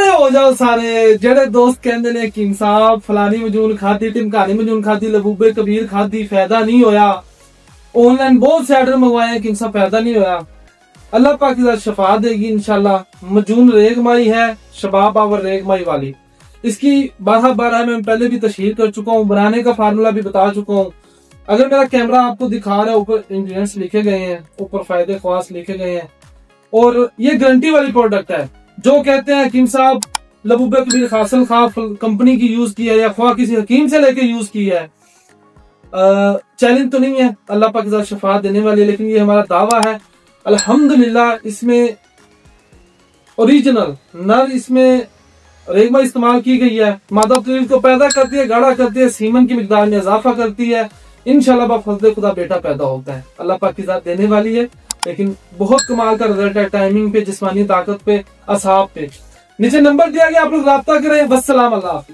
पूरे हो जाओ सारे जेड़े दोस्त कहते ने किंग साहब फलानी मजून खादी, टिमकानी मजून खादी, लबूबे कबीर खादी, फायदा नहीं होया। ऑनलाइन बहुत से ऑर्डर मंगवाए किंग साहब, फायदा नहीं होया। अल्लाह पाक की शफा देगी इंशाल्लाह। मजून रेगमाई है, शबाब पावर रेगमाई वाली। इसकी 12 मैं पहले भी तशहीर कर चुका हूँ, बनाने का फार्मूला भी बता चुका हूँ। अगर मेरा कैमरा आपको दिखा रहा है, ऊपर इंग्रेडिएंट्स लिखे गए हैं, ऊपर फायदे ख्वास लिखे गए हैं, और ये गारंटी वाली प्रोडक्ट है। जो कहते हैं किंग साहब लबूबे कबीर हासिल खा कंपनी की यूज की है या ख्वा किसी हकीम से लेके यूज की है, चैलेंज तो नहीं है, अल्लाह पाक की शफा देने वाली है, लेकिन ये हमारा दावा है। अल्हम्दुलिल्लाह इसमें ओरिजिनल नर इसमें रेगमा इस्तेमाल की गई है। मादा तरील को पैदा करती है, गाढ़ा करती है, सीमन की मिकदार में इजाफा करती है। इंशाल्लाह बफज़ल खुदा बेटा पैदा होता है। अल्लाह पाक की ज़ात देने वाली है, लेकिन बहुत कमाल का रिजल्ट है। टाइमिंग पे, जिस्मानी ताकत पे, असहाब पे। नीचे नंबर दिया गया, आप लोग राब्ता करें। वस्सलाम, अल्लाह हाफिज़।